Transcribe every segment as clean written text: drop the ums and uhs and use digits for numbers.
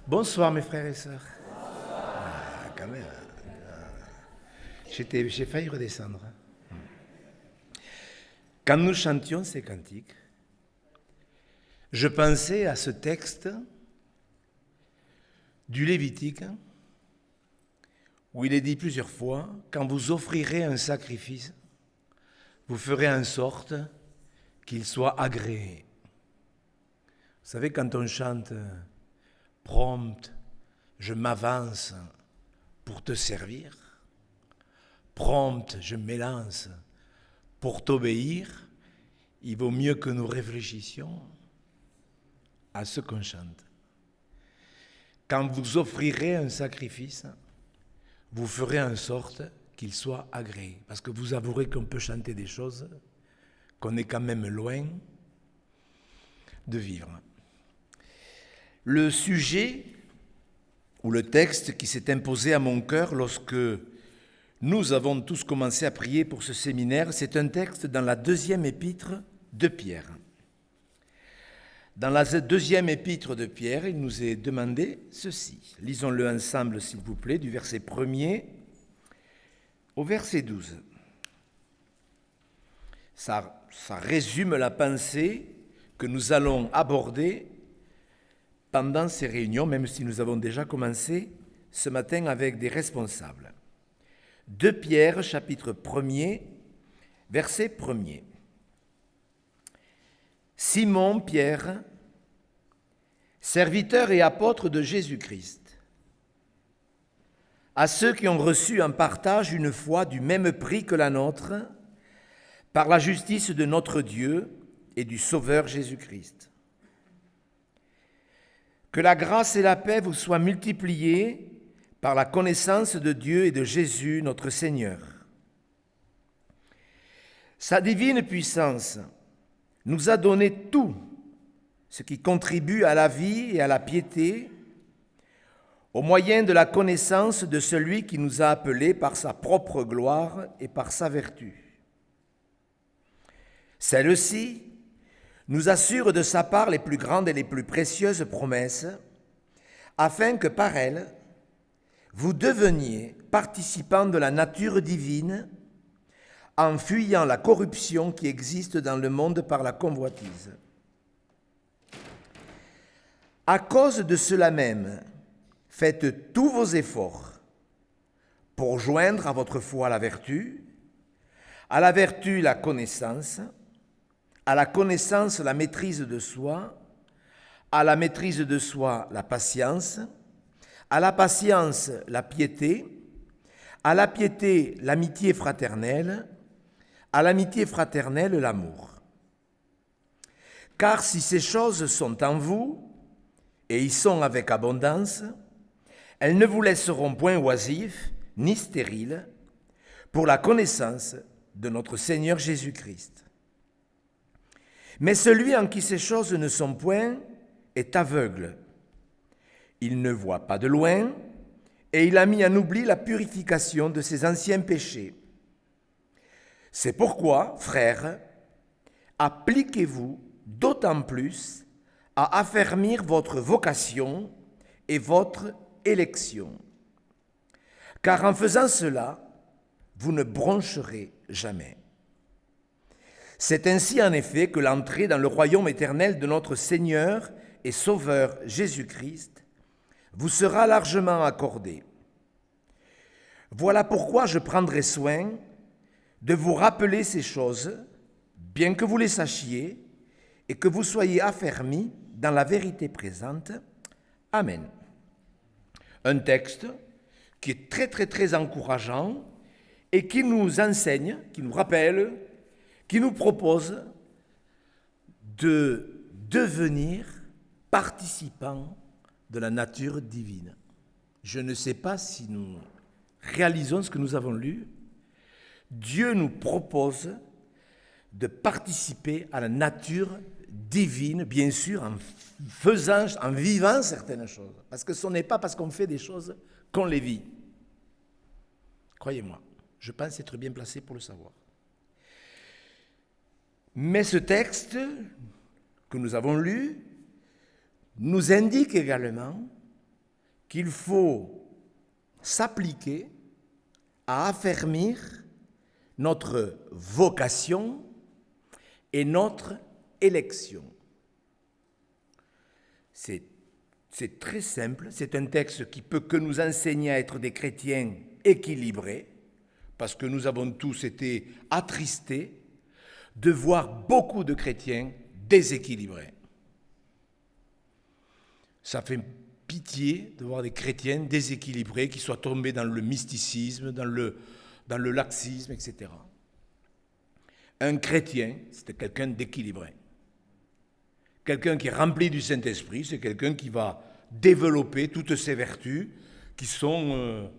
Bonsoir mes frères et sœurs. Quand même. J'ai failli redescendre. Quand nous chantions ces cantiques, je pensais à ce texte du Lévitique où il est dit plusieurs fois, quand vous offrirez un sacrifice, vous ferez en sorte qu'il soit agréé. Vous savez, quand on chante prompt, je m'avance pour te servir, prompt, je m'élance pour t'obéir, il vaut mieux que nous réfléchissions à ce qu'on chante. Quand vous offrirez un sacrifice, vous ferez en sorte qu'il soit agréé. Parce que vous avouerez qu'on peut chanter des choses qu'on est quand même loin de vivre. Le sujet ou le texte qui s'est imposé à mon cœur lorsque nous avons tous commencé à prier pour ce séminaire, c'est un texte dans la deuxième épître de Pierre. Dans la deuxième épître de Pierre, il nous est demandé ceci. Lisons-le ensemble, s'il vous plaît, du verset 1er au verset 12. Ça résume la pensée que nous allons aborder pendant ces réunions, même si nous avons déjà commencé ce matin avec des responsables. 2 Pierre, chapitre 1er, verset 1er. Simon Pierre, serviteur et apôtre de Jésus-Christ, à ceux qui ont reçu en partage une foi du même prix que la nôtre, par la justice de notre Dieu et du Sauveur Jésus-Christ. Que la grâce et la paix vous soient multipliées par la connaissance de Dieu et de Jésus, notre Seigneur. Sa divine puissance nous a donné tout ce qui contribue à la vie et à la piété, au moyen de la connaissance de celui qui nous a appelés par sa propre gloire et par sa vertu. Celle-ci nous assure de sa part les plus grandes et les plus précieuses promesses, afin que par elles, vous deveniez participants de la nature divine, en fuyant la corruption qui existe dans le monde par la convoitise. À cause de cela même, faites tous vos efforts pour joindre à votre foi la vertu la connaissance, à la connaissance la maîtrise de soi, à la maîtrise de soi la patience, à la patience la piété, à la piété l'amitié fraternelle, à l'amitié fraternelle l'amour. Car si ces choses sont en vous, et y sont avec abondance, elles ne vous laisseront point oisifs ni stériles pour la connaissance de notre Seigneur Jésus-Christ. Mais celui en qui ces choses ne sont point est aveugle. Il ne voit pas de loin, et il a mis en oubli la purification de ses anciens péchés. C'est pourquoi, frères, appliquez-vous d'autant plus à affermir votre vocation et votre élection. Car en faisant cela, vous ne broncherez jamais. C'est ainsi en effet que l'entrée dans le royaume éternel de notre Seigneur et Sauveur Jésus-Christ vous sera largement accordée. Voilà pourquoi je prendrai soin de vous rappeler ces choses, bien que vous les sachiez, et que vous soyez affermis dans la vérité présente. Amen. Un texte qui est très très très encourageant et qui nous enseigne, qui nous rappelle, qui nous propose de devenir participants de la nature divine. Je ne sais pas si nous réalisons ce que nous avons lu. Dieu nous propose de participer à la nature divine, bien sûr, en vivant certaines choses. Parce que ce n'est pas parce qu'on fait des choses qu'on les vit. Croyez-moi, je pense être bien placé pour le savoir. Mais ce texte que nous avons lu nous indique également qu'il faut s'appliquer à affermir notre vocation et notre élection. C'est très simple, c'est un texte qui peut que nous enseigner à être des chrétiens équilibrés, parce que nous avons tous été attristés de voir beaucoup de chrétiens déséquilibrés. Ça fait pitié de voir des chrétiens déséquilibrés qui soient tombés dans le mysticisme, dans le laxisme, etc. Un chrétien, c'est quelqu'un d'équilibré. Quelqu'un qui est rempli du Saint-Esprit, c'est quelqu'un qui va développer toutes ces vertus qui sont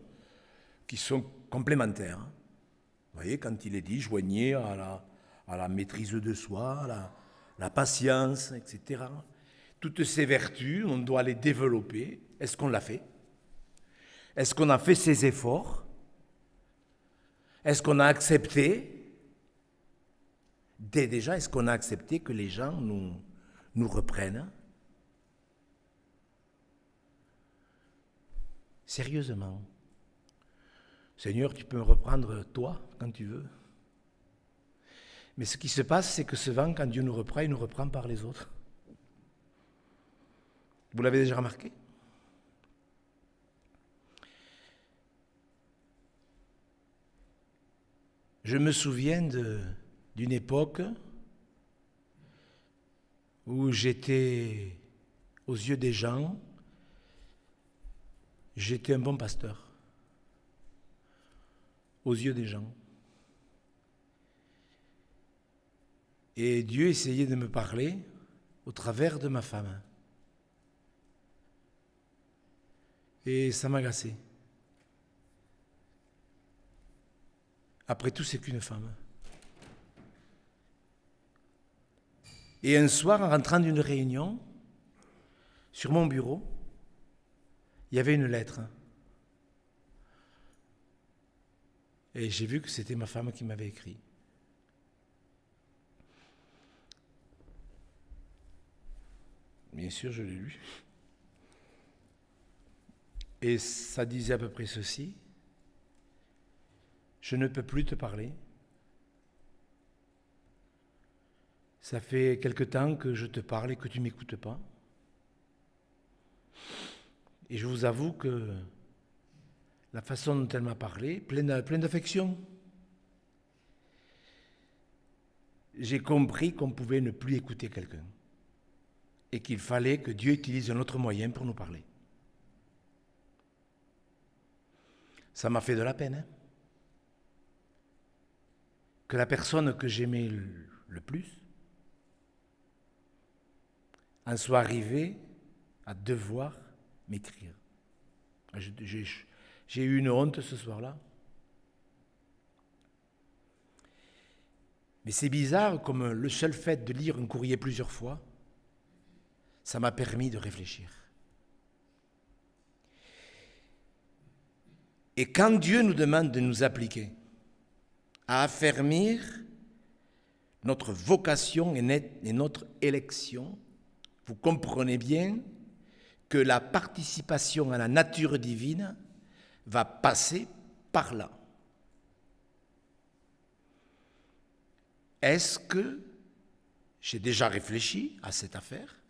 complémentaires. Vous voyez, quand il est dit, joignez à la maîtrise de soi, la patience, etc. Toutes ces vertus, on doit les développer. Est-ce qu'on l'a fait? Est-ce qu'on a fait ces efforts? Est-ce qu'on a accepté? Déjà, est-ce qu'on a accepté que les gens nous reprennent? Sérieusement. Seigneur, tu peux me reprendre toi quand tu veux. Mais ce qui se passe, c'est que souvent, quand Dieu nous reprend, il nous reprend par les autres. Vous l'avez déjà remarqué? Je me souviens d'une époque où j'étais, aux yeux des gens, j'étais un bon pasteur. Aux yeux des gens. Et Dieu essayait de me parler au travers de ma femme. Et ça m'agaçait. Après tout, c'est qu'une femme. Et un soir, en rentrant d'une réunion, sur mon bureau, il y avait une lettre. Et j'ai vu que c'était ma femme qui m'avait écrit. Bien sûr, je l'ai lu. Et ça disait à peu près ceci. Je ne peux plus te parler. Ça fait quelque temps que je te parle et que tu ne m'écoutes pas. Et je vous avoue que la façon dont elle m'a parlé, pleine d'affection, j'ai compris qu'on pouvait ne plus écouter quelqu'un et qu'il fallait que Dieu utilise un autre moyen pour nous parler. Ça m'a fait de la peine, hein? Que la personne que j'aimais le plus en soit arrivée à devoir m'écrire. J'ai eu une honte ce soir-là. Mais c'est bizarre, comme le seul fait de lire un courrier plusieurs fois, ça m'a permis de réfléchir. Et quand Dieu nous demande de nous appliquer à affermir notre vocation et notre élection, vous comprenez bien que la participation à la nature divine va passer par là. Est-ce que j'ai déjà réfléchi à cette affaire?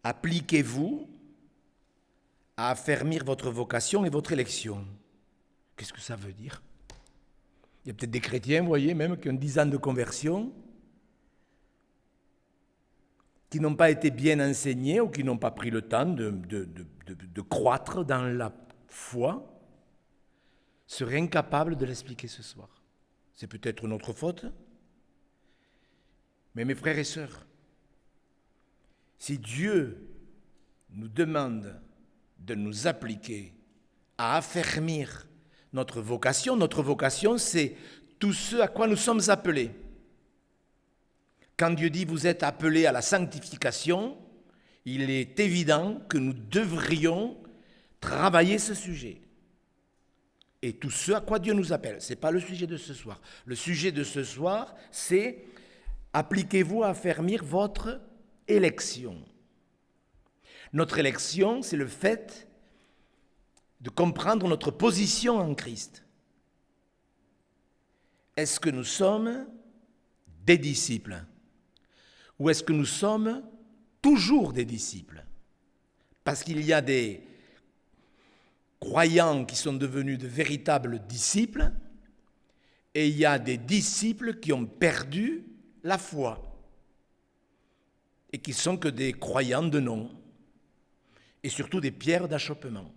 Appliquez-vous à affermir votre vocation et votre élection. Qu'est-ce que ça veut dire? Il y a peut-être des chrétiens, vous voyez, même qui ont 10 ans de conversion, qui n'ont pas été bien enseignés ou qui n'ont pas pris le temps de croître dans la foi, seraient incapables de l'expliquer ce soir. C'est peut-être notre faute, mais mes frères et sœurs, si Dieu nous demande de nous appliquer à affermir notre vocation, c'est tout ce à quoi nous sommes appelés. Quand Dieu dit « vous êtes appelés à la sanctification », il est évident que nous devrions travailler ce sujet. Et tout ce à quoi Dieu nous appelle, ce n'est pas le sujet de ce soir. Le sujet de ce soir, c'est « appliquez-vous à affermir votre élection ». Notre élection, c'est le fait de comprendre notre position en Christ. Est-ce que nous sommes des disciples? Ou est-ce que nous sommes toujours des disciples? Parce qu'il y a des croyants qui sont devenus de véritables disciples et il y a des disciples qui ont perdu la foi et qui sont que des croyants de nom et surtout des pierres d'achoppement.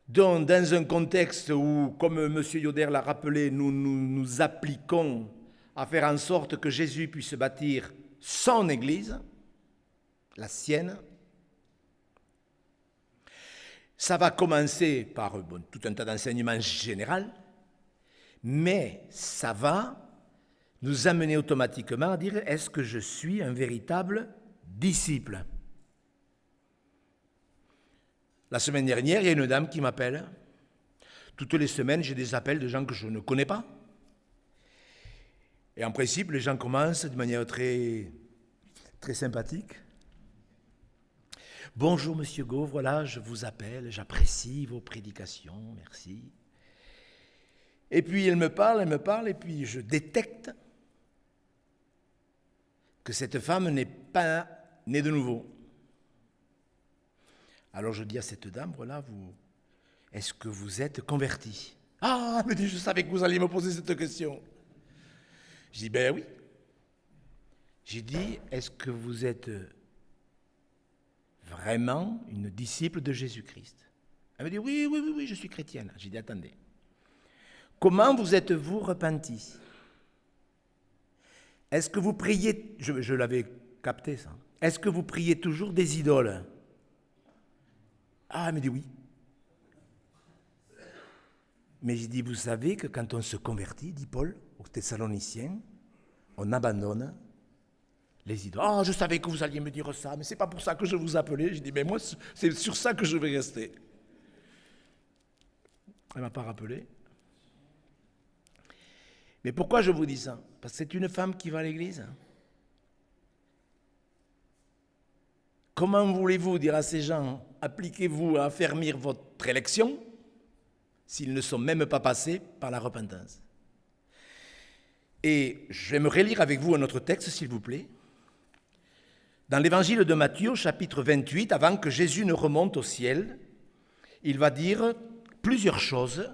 Donc, dans un contexte où, comme M. Yoder l'a rappelé, nous appliquons à faire en sorte que Jésus puisse bâtir son Église, la sienne, ça va commencer par tout un tas d'enseignements généraux, mais ça va nous amener automatiquement à dire, est-ce que je suis un véritable disciple? La semaine dernière, il y a une dame qui m'appelle. Toutes les semaines, j'ai des appels de gens que je ne connais pas. Et en principe, les gens commencent de manière très, très sympathique. Bonjour Monsieur Gau, voilà, je vous appelle, j'apprécie vos prédications, merci. Et puis elle me parle, et puis je détecte que cette femme n'est pas née de nouveau. Alors je dis à cette dame, voilà, est-ce que vous êtes converti? Ah, elle me dit, je savais que vous alliez me poser cette question. Je dis, ben oui. J'ai dit, est-ce que vous êtes vraiment une disciple de Jésus-Christ? Elle me dit, oui, je suis chrétienne. J'ai dit, attendez, comment vous êtes-vous repenti? Est-ce que vous priez, je l'avais capté ça, est-ce que vous priez toujours des idoles? Ah, elle me dit oui. Mais j'ai dit, vous savez que quand on se convertit, dit Paul, aux Thessaloniciens, on abandonne les idoles. Ah, je savais que vous alliez me dire ça, mais c'est pas pour ça que je vous appelais. J'ai dit, mais moi, c'est sur ça que je vais rester. Elle ne m'a pas rappelé. Mais pourquoi je vous dis ça? Parce que c'est une femme qui va à l'église. Comment voulez-vous dire à ces gens, appliquez-vous à affermir votre élection s'ils ne sont même pas passés par la repentance? Et j'aimerais lire avec vous un autre texte, s'il vous plaît. Dans l'évangile de Matthieu, chapitre 28, avant que Jésus ne remonte au ciel, il va dire plusieurs choses.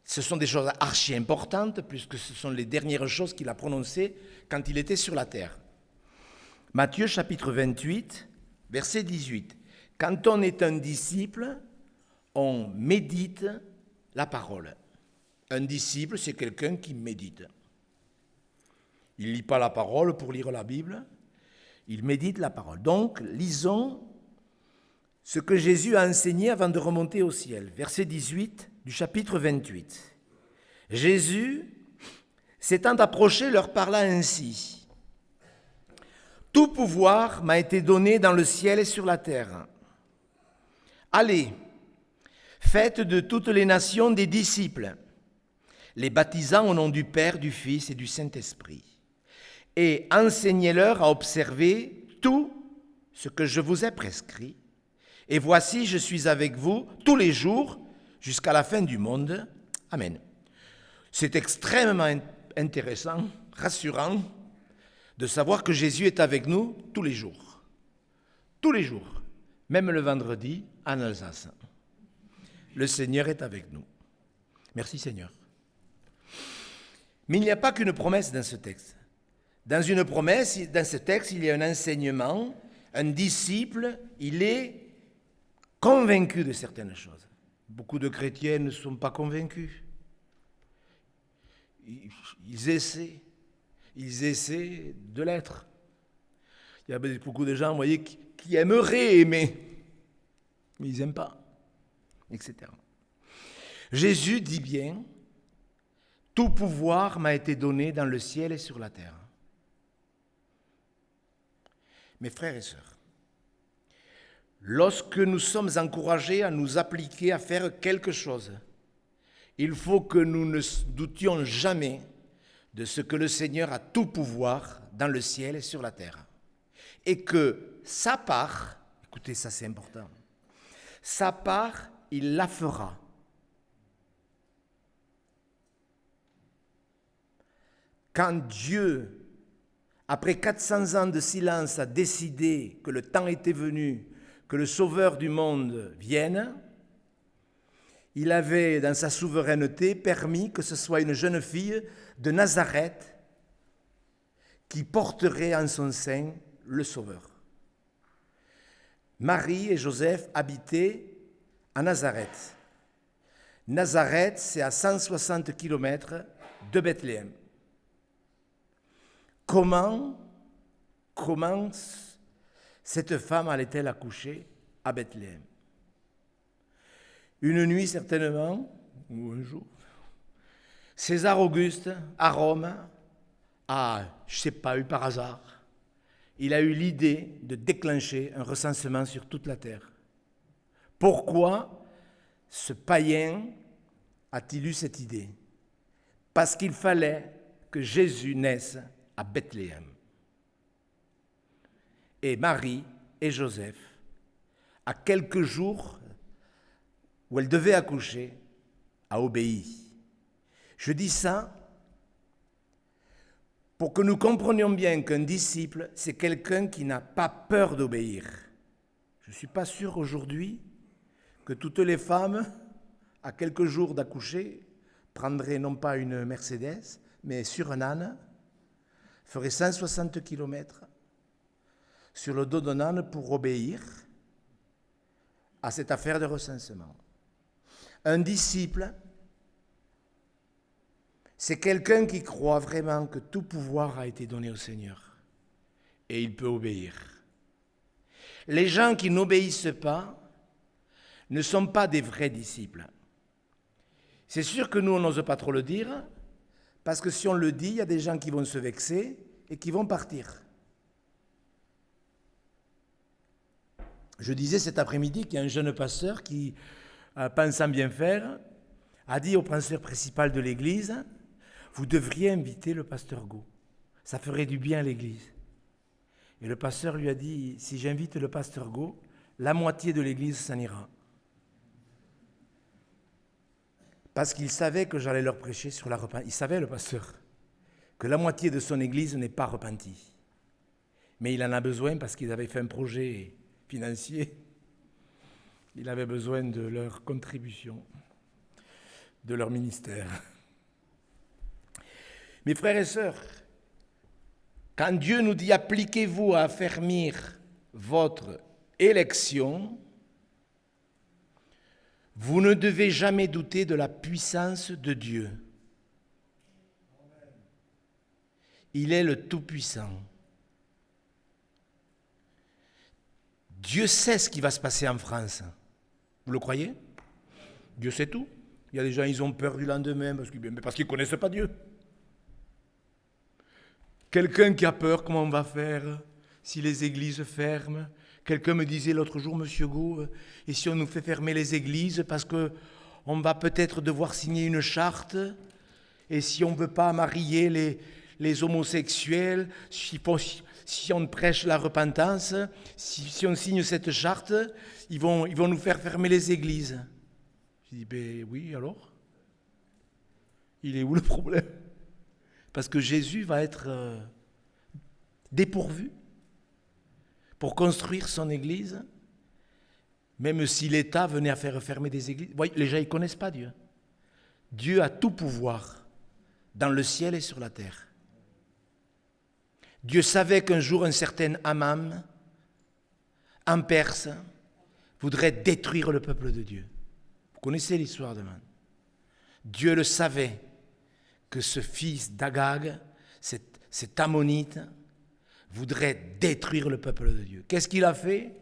Ce sont des choses archi importantes, puisque ce sont les dernières choses qu'il a prononcées quand il était sur la terre. Matthieu, chapitre 28, verset 18. Quand on est un disciple, on médite la parole. Un disciple, c'est quelqu'un qui médite. Il ne lit pas la parole pour lire la Bible, il médite la parole. Donc, lisons ce que Jésus a enseigné avant de remonter au ciel. Verset 18 du chapitre 28. Jésus, s'étant approché, leur parla ainsi. « Tout pouvoir m'a été donné dans le ciel et sur la terre. Allez, faites de toutes les nations des disciples, les baptisant au nom du Père, du Fils et du Saint-Esprit, et enseignez-leur à observer tout ce que je vous ai prescrit. Et voici, je suis avec vous tous les jours jusqu'à la fin du monde. Amen. » C'est extrêmement intéressant, rassurant, de savoir que Jésus est avec nous tous les jours. Tous les jours, même le vendredi en Alsace. Le Seigneur est avec nous. Merci Seigneur. Mais il n'y a pas qu'une promesse dans ce texte. Dans une promesse, dans ce texte, il y a un enseignement. Un disciple, il est convaincu de certaines choses. Beaucoup de chrétiens ne sont pas convaincus. Ils essaient de l'être. Il y a beaucoup de gens, vous voyez, qui aimeraient aimer, mais ils n'aiment pas, etc. Jésus dit bien, « Tout pouvoir m'a été donné dans le ciel et sur la terre. » Mes frères et sœurs, lorsque nous sommes encouragés à nous appliquer à faire quelque chose, il faut que nous ne doutions jamais de ce que le Seigneur a tout pouvoir dans le ciel et sur la terre. et que sa part, écoutez, ça c'est important, sa part, il la fera. Quand Dieu, après 400 ans de silence, a décidé que le temps était venu, que le Sauveur du monde vienne, il avait, dans sa souveraineté, permis que ce soit une jeune fille de Nazareth qui porterait en son sein le Sauveur. Marie et Joseph habitaient à Nazareth. Nazareth, c'est à 160 km de Bethléem. Comment cette femme allait-elle accoucher à Bethléem? Une nuit certainement, ou un jour, César Auguste, à Rome, je ne sais pas, eu par hasard, il a eu l'idée de déclencher un recensement sur toute la terre. Pourquoi ce païen a-t-il eu cette idée? Parce qu'il fallait que Jésus naisse à Bethléem. Et Marie et Joseph, à quelques jours où elle devait accoucher, a obéi. Je dis ça pour que nous comprenions bien qu'un disciple, c'est quelqu'un qui n'a pas peur d'obéir. Je ne suis pas sûr aujourd'hui que toutes les femmes, à quelques jours d'accoucher, prendraient non pas une Mercedes, mais sur un âne, ferait 160 km sur le dos d'un âne pour obéir à cette affaire de recensement. Un disciple, c'est quelqu'un qui croit vraiment que tout pouvoir a été donné au Seigneur et il peut obéir. Les gens qui n'obéissent pas ne sont pas des vrais disciples. C'est sûr que nous, on n'ose pas trop le dire, parce que si on le dit, il y a des gens qui vont se vexer et qui vont partir. Je disais cet après-midi qu'il y a un jeune pasteur qui, pensant bien faire, a dit au pasteur principal de l'église, « Vous devriez inviter le pasteur Go, ça ferait du bien à l'église. » Et le pasteur lui a dit, « Si j'invite le pasteur Go, la moitié de l'église s'en ira. » Parce qu'il savait que j'allais leur prêcher sur la repentance. Il savait, le pasteur, que la moitié de son église n'est pas repentie. Mais il en a besoin parce qu'ils avaient fait un projet financier. Il avait besoin de leur contribution, de leur ministère. Mes frères et sœurs, quand Dieu nous dit « appliquez-vous à affermir votre élection », vous ne devez jamais douter de la puissance de Dieu. Il est le Tout-Puissant. Dieu sait ce qui va se passer en France. Vous le croyez? Dieu sait tout. Il y a des gens, ils ont peur du lendemain parce qu'ils ne connaissent pas Dieu. Quelqu'un qui a peur, comment on va faire si les églises ferment? Quelqu'un me disait l'autre jour, Monsieur Go, et si on nous fait fermer les églises parce qu'on va peut-être devoir signer une charte, et si on ne veut pas marier les homosexuels, si on prêche la repentance, si on signe cette charte, ils vont nous faire fermer les églises. Je dis, ben oui, alors? Il est où le problème? Parce que Jésus va être dépourvu pour construire son église, même si l'État venait à faire fermer des églises. Voyez, les gens, ils ne connaissent pas Dieu. Dieu a tout pouvoir dans le ciel et sur la terre. Dieu savait qu'un jour, un certain Haman, en Perse, voudrait détruire le peuple de Dieu. Vous connaissez l'histoire d'Haman. Dieu le savait que ce fils d'Agag, cet Ammonite, voudrait détruire le peuple de Dieu. Qu'est-ce qu'il a fait?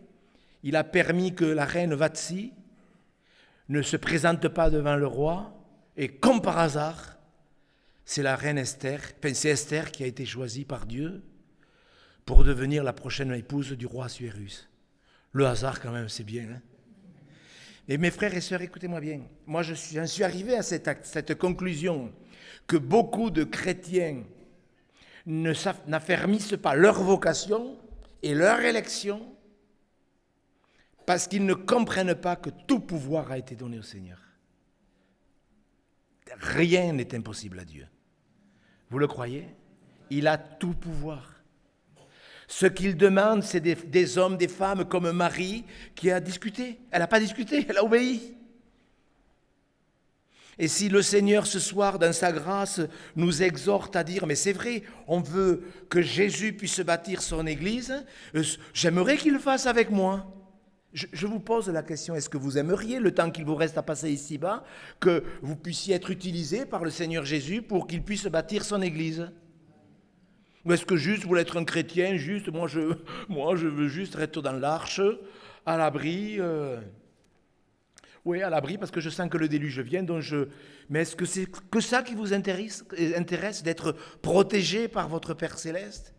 Il a permis que la reine Vatsi ne se présente pas devant le roi, et comme par hasard, c'est la reine Esther, c'est Esther qui a été choisie par Dieu pour devenir la prochaine épouse du roi Assuérus. Le hasard quand même, c'est bien. Hein? Et mes frères et sœurs, écoutez-moi bien. Moi, j'en suis arrivé à cette conclusion que beaucoup de chrétiens n'affermissent pas leur vocation et leur élection parce qu'ils ne comprennent pas que tout pouvoir a été donné au Seigneur. Rien n'est impossible à Dieu. Vous le croyez? Il a tout pouvoir. Ce qu'il demande, c'est des hommes, des femmes comme Marie qui a discuté. Elle n'a pas discuté, elle a obéi. Et si le Seigneur ce soir, dans sa grâce, nous exhorte à dire, mais c'est vrai, on veut que Jésus puisse bâtir son Église, j'aimerais qu'il le fasse avec moi. Je vous pose la question, est-ce que vous aimeriez, le temps qu'il vous reste à passer ici-bas, que vous puissiez être utilisé par le Seigneur Jésus pour qu'il puisse bâtir son Église? Ou est-ce que juste vous voulez être un chrétien, juste, moi je veux juste être dans l'arche, à l'abri, oui, à l'abri parce que je sens que le déluge vient, mais est-ce que c'est que ça qui vous intéresse d'être protégé par votre Père Céleste?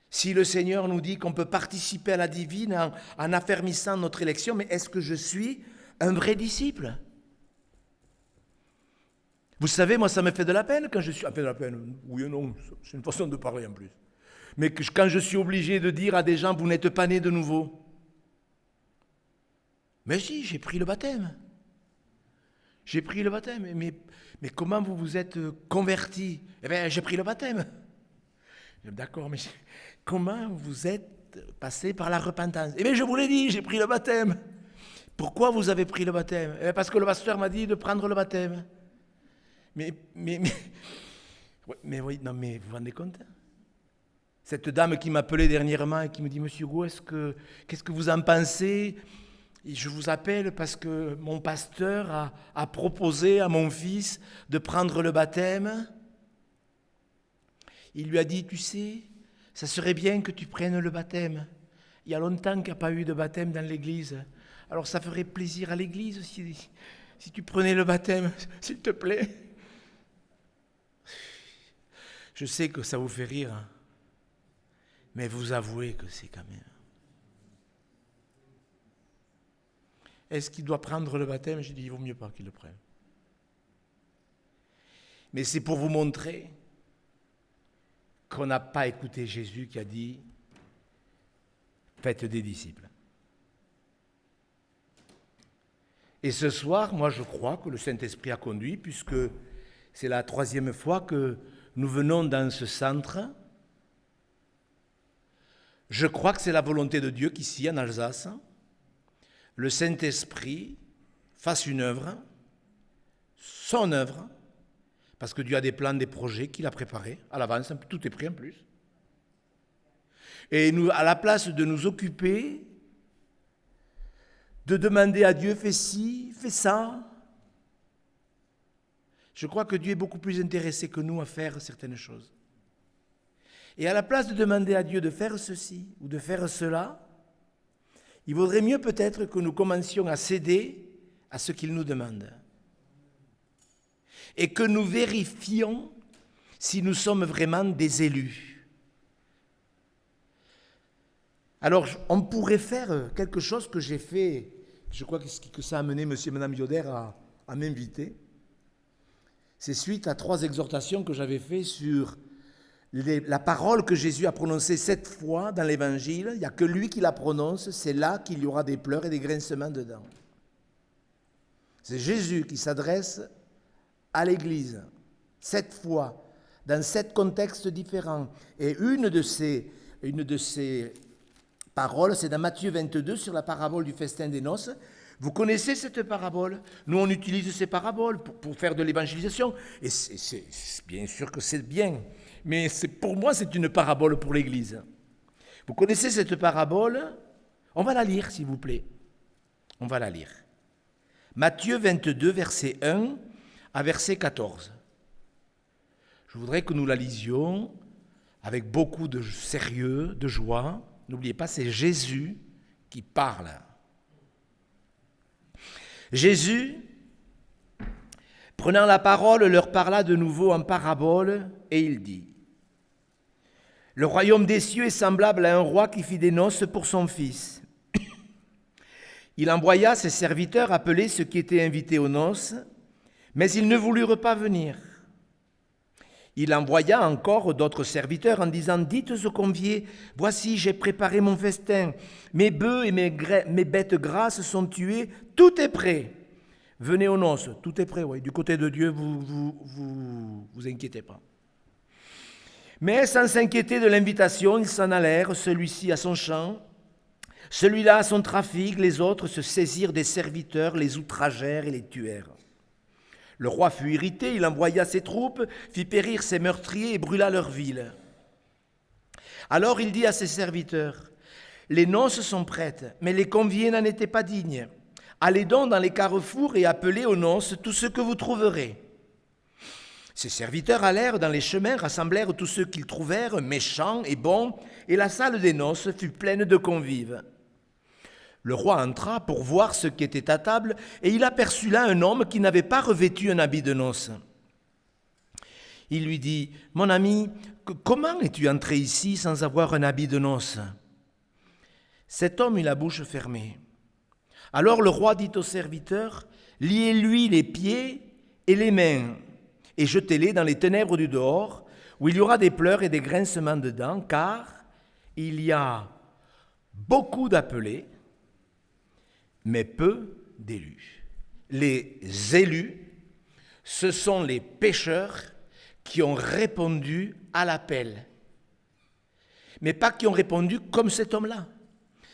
Si le Seigneur nous dit qu'on peut participer à la divine en affermissant notre élection, mais est-ce que je suis un vrai disciple? Vous savez, moi, ça me fait de la peine quand je suis... Enfin, de la peine, oui et non, c'est une façon de parler en plus. Mais quand je suis obligé de dire à des gens, vous n'êtes pas nés de nouveau. Mais si, j'ai pris le baptême. J'ai pris le baptême. Mais comment vous vous êtes convertis? Eh bien, j'ai pris le baptême. D'accord, mais comment vous êtes passé par la repentance? Eh bien, je vous l'ai dit, j'ai pris le baptême. Pourquoi vous avez pris le baptême? Eh bien, parce que le pasteur m'a dit de prendre le baptême. Mais oui, non, mais vous vous rendez compte? Cette dame qui m'appelait dernièrement et qui me dit, Monsieur Hugo, qu'est-ce que vous en pensez? Et je vous appelle parce que mon pasteur a proposé à mon fils de prendre le baptême. Il lui a dit, tu sais, ça serait bien que tu prennes le baptême. Il y a longtemps qu'il n'y a pas eu de baptême dans l'église. Alors ça ferait plaisir à l'église si tu prenais le baptême, s'il te plaît. Je sais que ça vous fait rire, hein, mais vous avouez que c'est quand même... Est-ce qu'il doit prendre le baptême? J'ai dit, il vaut mieux pas qu'il le prenne. Mais c'est pour vous montrer qu'on n'a pas écouté Jésus qui a dit, faites des disciples. Et ce soir, moi je crois que le Saint-Esprit a conduit, puisque c'est la 3e fois que nous venons dans ce centre. Je crois que c'est la volonté de Dieu qu'ici, en Alsace, le Saint-Esprit fasse une œuvre, son œuvre, parce que Dieu a des plans, des projets qu'il a préparés à l'avance, tout est prêt en plus. Et nous, à la place de nous occuper, de demander à Dieu, fais ci, fais ça, je crois que Dieu est beaucoup plus intéressé que nous à faire certaines choses. Et à la place de demander à Dieu de faire ceci ou de faire cela, il vaudrait mieux peut-être que nous commencions à céder à ce qu'il nous demande. Et que nous vérifions si nous sommes vraiment des élus. Alors, on pourrait faire quelque chose que j'ai fait, je crois que ça a amené monsieur et madame Yoder à m'inviter. C'est suite à 3 exhortations que j'avais faites sur la parole que Jésus a prononcée 7 fois dans l'Évangile. Il n'y a que lui qui la prononce, c'est là qu'il y aura des pleurs et des grincements dedans. C'est Jésus qui s'adresse à l'Église 7 fois, dans 7 contextes différents. Et une de ces paroles, c'est dans Matthieu 22, sur la parabole du festin des noces. Vous connaissez cette parabole? Nous, on utilise ces paraboles pour faire de l'évangélisation. Et c'est bien sûr que c'est bien. Mais pour moi, c'est une parabole pour l'Église. Vous connaissez cette parabole? On va la lire, s'il vous plaît. On va la lire. Matthieu 22, verset 1 à verset 14. Je voudrais que nous la lisions avec beaucoup de sérieux, de joie. N'oubliez pas, c'est Jésus qui parle. Jésus, prenant la parole, leur parla de nouveau en parabole, et il dit, « Le royaume des cieux est semblable à un roi qui fit des noces pour son fils. Il envoya ses serviteurs appeler ceux qui étaient invités aux noces, mais ils ne voulurent pas venir. Il envoya encore d'autres serviteurs en disant « Dites aux conviés, voici, j'ai préparé mon festin. Mes bœufs et mes bêtes grasses sont tués, tout est prêt. Venez aux noces, tout est prêt, oui. Du côté de Dieu, vous inquiétez pas. » Mais sans s'inquiéter de l'invitation, ils s'en allèrent, celui-ci à son champ, celui-là à son trafic, les autres se saisirent des serviteurs, les outragèrent et les tuèrent. Le roi fut irrité, il envoya ses troupes, fit périr ses meurtriers et brûla leur ville. Alors il dit à ses serviteurs, « Les noces sont prêtes, mais les conviés n'en étaient pas dignes. Allez donc dans les carrefours et appelez aux noces tous ceux que vous trouverez. » Ses serviteurs allèrent dans les chemins, rassemblèrent tous ceux qu'ils trouvèrent, méchants et bons, et la salle des noces fut pleine de convives. Le roi entra pour voir ce qui était à table, et il aperçut là un homme qui n'avait pas revêtu un habit de noces. Il lui dit, « Mon ami, comment es-tu entré ici sans avoir un habit de noces ?» Cet homme eut la bouche fermée. Alors le roi dit aux serviteurs, « Liez-lui les pieds et les mains, et jetez-les dans les ténèbres du dehors, où il y aura des pleurs et des grincements de dents, car il y a beaucoup d'appelés, mais peu d'élus. » Les élus, ce sont les pécheurs qui ont répondu à l'appel. Mais pas qui ont répondu comme cet homme-là.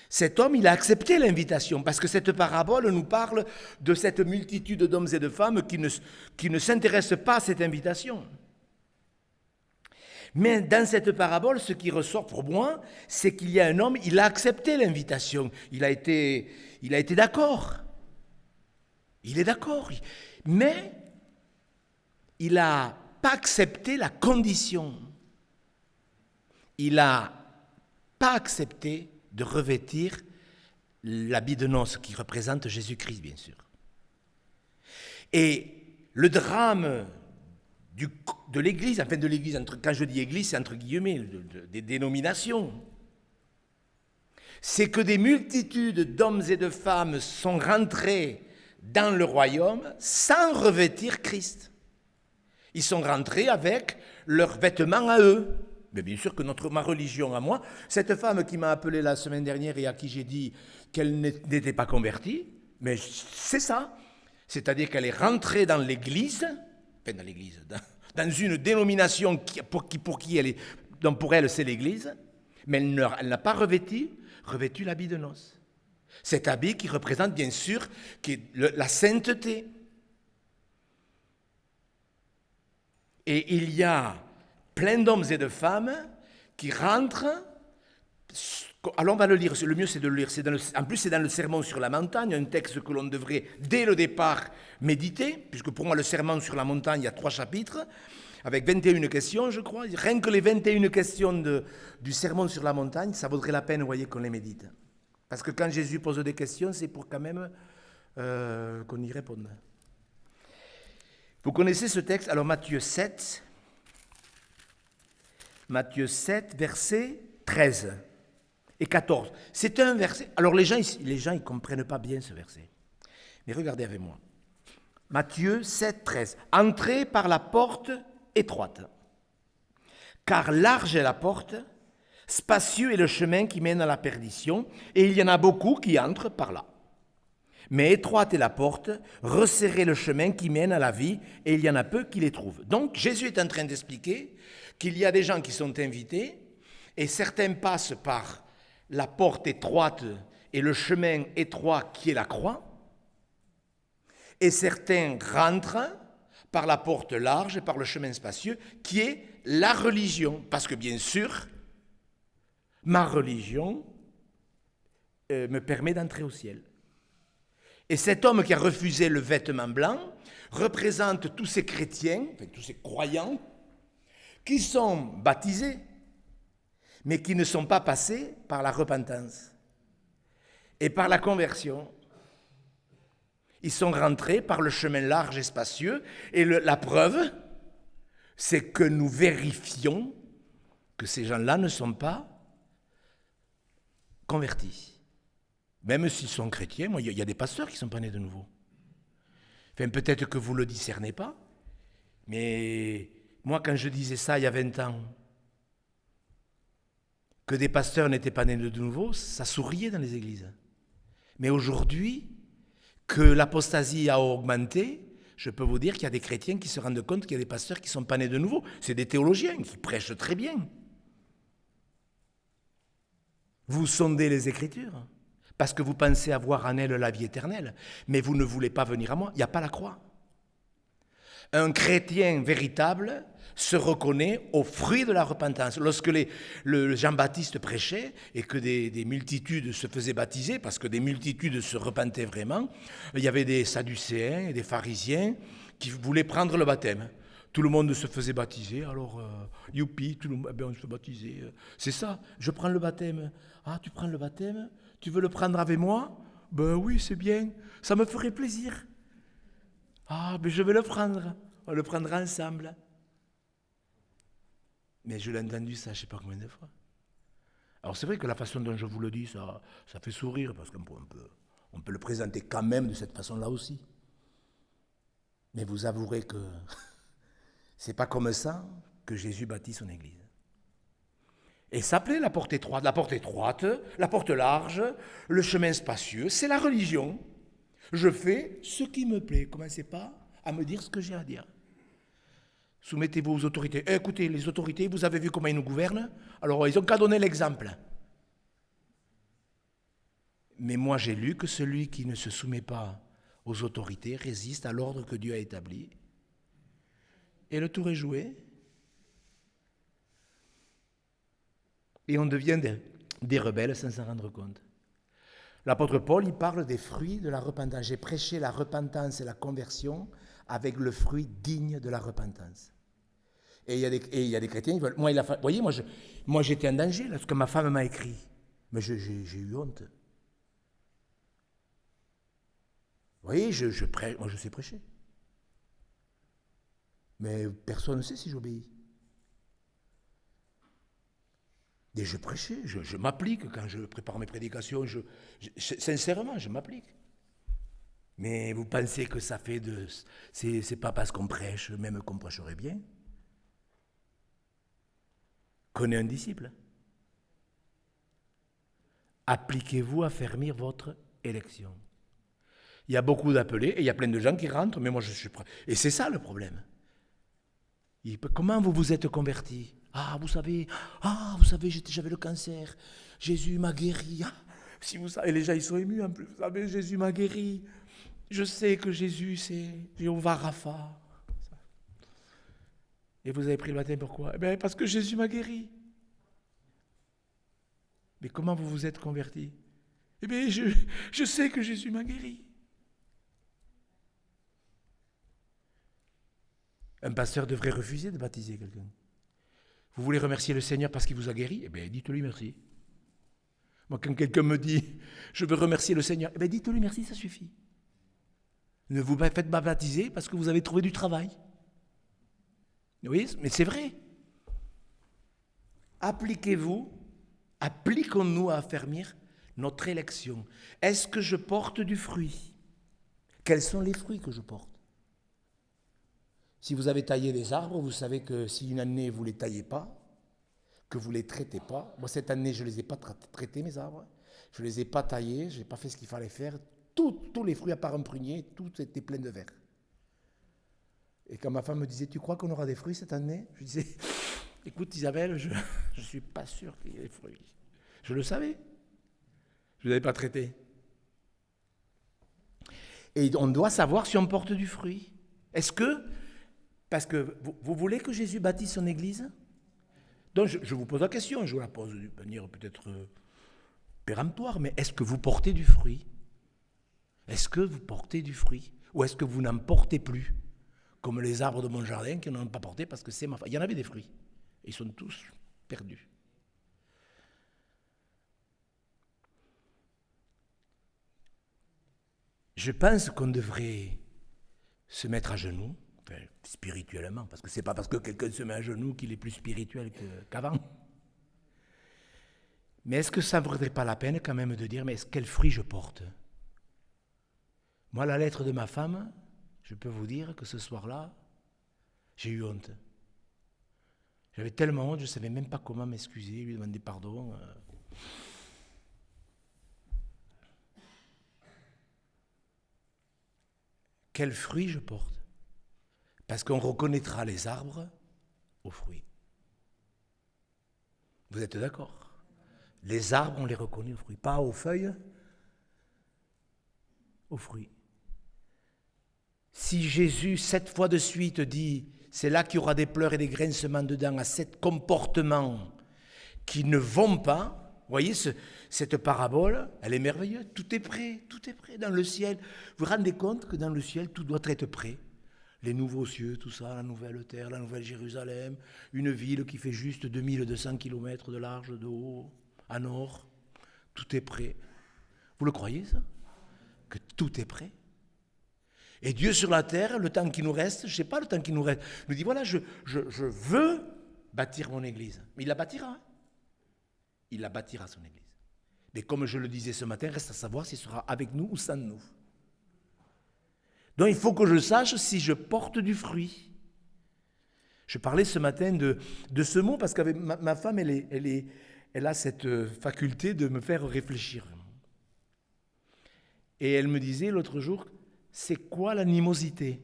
Cet homme, il a accepté l'invitation, parce que cette parabole nous parle de cette multitude d'hommes et de femmes qui ne s'intéressent pas à cette invitation. Mais dans cette parabole, ce qui ressort pour moi, c'est qu'il y a un homme, il a accepté l'invitation, il a été d'accord. Il est d'accord, mais il n'a pas accepté la condition. Il n'a pas accepté de revêtir l'habit de noces qui représente Jésus-Christ, bien sûr. Et le drame de l'Église, enfin de l'Église, quand je dis Église, c'est entre guillemets, des dénominations, c'est que des multitudes d'hommes et de femmes sont rentrés dans le royaume sans revêtir Christ. Ils sont rentrés avec leurs vêtements à eux. Mais bien sûr que ma religion à moi, cette femme qui m'a appelé la semaine dernière et à qui j'ai dit qu'elle n'était pas convertie, mais c'est ça. C'est-à-dire qu'elle est rentrée dans l'église, dans une dénomination dont pour elle c'est l'église, mais elle n'a pas revêtu l'habit de noces. Cet habit qui représente bien sûr la sainteté. Et il y a plein d'hommes et de femmes qui rentrent. Alors on va le lire, le mieux c'est de le lire. En plus c'est dans le Sermon sur la montagne, un texte que l'on devrait dès le départ méditer, puisque pour moi le Sermon sur la montagne, il y a 3 chapitres, avec 21 questions je crois. Rien que les 21 questions du Sermon sur la montagne, ça vaudrait la peine, vous voyez, qu'on les médite. Parce que quand Jésus pose des questions, c'est pour quand même qu'on y réponde. Vous connaissez ce texte, alors Matthieu 7, versets 13 et 14. C'est un verset. Alors les gens ne comprennent pas bien ce verset. Mais regardez avec moi. Matthieu 7, 13. Entrez par la porte étroite, car large est la porte, spacieux est le chemin qui mène à la perdition, et il y en a beaucoup qui entrent par là. Mais étroite est la porte, resserrez le chemin qui mène à la vie, et il y en a peu qui les trouvent. Donc Jésus est en train d'expliquer qu'il y a des gens qui sont invités, et certains passent par la porte étroite et le chemin étroit qui est la croix, et certains rentrent par la porte large et par le chemin spacieux qui est la religion. Parce que bien sûr, ma religion me permet d'entrer au ciel. Et cet homme qui a refusé le vêtement blanc représente tous ces chrétiens, enfin, tous ces croyants, qui sont baptisés, mais qui ne sont pas passés par la repentance et par la conversion. Ils sont rentrés par le chemin large et spacieux, et la preuve, c'est que nous vérifions que ces gens-là ne sont pas convertis. Même s'ils sont chrétiens, moi, il y a des pasteurs qui ne sont pas nés de nouveau. Enfin, peut-être que vous ne le discernez pas, mais Moi, quand je disais ça il y a 20 ans, que des pasteurs n'étaient pas nés de nouveau, ça souriait dans les églises. Mais aujourd'hui, que l'apostasie a augmenté, je peux vous dire qu'il y a des chrétiens qui se rendent compte qu'il y a des pasteurs qui ne sont pas nés de nouveau. C'est des théologiens qui prêchent très bien. Vous sondez les Écritures parce que vous pensez avoir en elles la vie éternelle, mais vous ne voulez pas venir à moi. Il n'y a pas la croix. Un chrétien véritable se reconnaît au fruit de la repentance. Lorsque le Jean-Baptiste prêchait et que des multitudes se faisaient baptiser, parce que des multitudes se repentaient vraiment, il y avait des Sadducéens et des pharisiens qui voulaient prendre le baptême. Tout le monde se faisait baptiser, alors youpi, tout le monde, on se baptisait. C'est ça, je prends le baptême. Ah, tu prends le baptême? Tu veux le prendre avec moi? Ben oui, c'est bien, ça me ferait plaisir. Ah, ben je vais le prendre, on le prendra ensemble. Mais je l'ai entendu ça, je ne sais pas combien de fois. Alors c'est vrai que la façon dont je vous le dis, ça fait sourire, parce qu'on peut le présenter quand même de cette façon-là aussi. Mais vous avouerez que c'est pas comme ça que Jésus bâtit son Église. Et s'appelait la porte étroite, la porte large, le chemin spacieux, c'est la religion. Je fais ce qui me plaît, commencez pas à me dire ce que j'ai à dire. Soumettez-vous aux autorités. Écoutez, les autorités, vous avez vu comment ils nous gouvernent? Alors, ils n'ont qu'à donner l'exemple. Mais moi, j'ai lu que celui qui ne se soumet pas aux autorités résiste à l'ordre que Dieu a établi. Et le tour est joué. Et on devient des rebelles sans s'en rendre compte. L'apôtre Paul, il parle des fruits de la repentance. J'ai prêché la repentance et la conversion avec le fruit digne de la repentance. Et il y a des chrétiens qui veulent... Vous voyez, moi j'étais en danger lorsque ma femme m'a écrit. Mais j'ai eu honte. Vous voyez, moi je sais prêcher. Mais personne ne sait si j'obéis. Et je prêchais, je m'applique quand je prépare mes prédications. Sincèrement, je m'applique. Mais vous pensez que ça fait de... C'est pas parce qu'on prêche, même qu'on prêcherait bien, qu'on est un disciple. Appliquez-vous à fermir votre élection. Il y a beaucoup d'appelés et il y a plein de gens qui rentrent, mais moi je suis prêt. Et c'est ça le problème. Comment vous vous êtes convertis? Vous savez, j'avais le cancer. Jésus m'a guéri. Si vous savez, les gens ils sont émus en plus. Vous savez, Jésus m'a guéri. Je sais que Jésus c'est Jéhovah Rapha. Et vous avez pris le baptême pourquoi? Parce que Jésus m'a guéri. Mais comment vous vous êtes convertis? Je sais que Jésus m'a guéri. Un pasteur devrait refuser de baptiser quelqu'un. Vous voulez remercier le Seigneur parce qu'il vous a guéri? Dites-lui merci. Moi, quand quelqu'un me dit « je veux remercier le Seigneur », dites-lui merci, ça suffit. Ne vous faites pas baptiser parce que vous avez trouvé du travail. Oui, mais c'est vrai. Appliquons-nous à affermir notre élection. Est-ce que je porte du fruit? Quels sont les fruits que je porte? Si vous avez taillé des arbres, vous savez que si une année vous ne les taillez pas, que vous ne les traitez pas, moi cette année je ne les ai pas traités mes arbres, je ne les ai pas taillés, je n'ai pas fait ce qu'il fallait faire, tous les fruits à part un prunier, tout était plein de verre. Et quand ma femme me disait, tu crois qu'on aura des fruits cette année? Je disais, écoute Isabelle, je ne suis pas sûr qu'il y ait des fruits. Je le savais, je ne les avais pas traités. Et on doit savoir si on porte du fruit. Parce que vous voulez que Jésus bâtisse son Église? Donc je vous pose la question, je vous la pose d'une manière peut-être péremptoire, mais est-ce que vous portez du fruit? Est-ce que vous portez du fruit? Ou est-ce que vous n'en portez plus? Comme les arbres de mon jardin qui n'en ont pas porté parce que c'est ma femme. Il y en avait des fruits. Et ils sont tous perdus. Je pense qu'on devrait se mettre à genoux, spirituellement, parce que c'est pas parce que quelqu'un se met à genoux qu'il est plus spirituel qu'avant. Mais est-ce que ça ne vaudrait pas la peine quand même de dire, mais quel fruit je porte? Moi, la lettre de ma femme, je peux vous dire que ce soir-là, j'ai eu honte. J'avais tellement honte, je ne savais même pas comment m'excuser, lui demander pardon. Quel fruit je porte? Parce qu'on reconnaîtra les arbres aux fruits. Vous êtes d'accord? Les arbres, on les reconnaît aux fruits. Pas aux feuilles, aux fruits. Si Jésus, 7 fois de suite, dit « c'est là qu'il y aura des pleurs et des grincements dedans » à 7 comportements qui ne vont pas, vous voyez, cette parabole, elle est merveilleuse. Tout est prêt dans le ciel. Vous vous rendez compte que dans le ciel, tout doit être prêt? Les nouveaux cieux, tout ça, la nouvelle terre, la nouvelle Jérusalem, une ville qui fait juste 2200 km de large, de haut, à nord. Tout est prêt. Vous le croyez, ça? Que tout est prêt? Et Dieu sur la terre, le temps qui nous reste, je ne sais pas le temps qui nous reste, nous dit voilà, je veux bâtir mon église. Mais il la bâtira. Hein? Il la bâtira, son église. Mais comme je le disais ce matin, reste à savoir s'il sera avec nous ou sans nous. Donc il faut que je sache si je porte du fruit. Je parlais ce matin de ce mot parce qu'avec ma femme, elle a cette faculté de me faire réfléchir. Et elle me disait l'autre jour, c'est quoi l'animosité?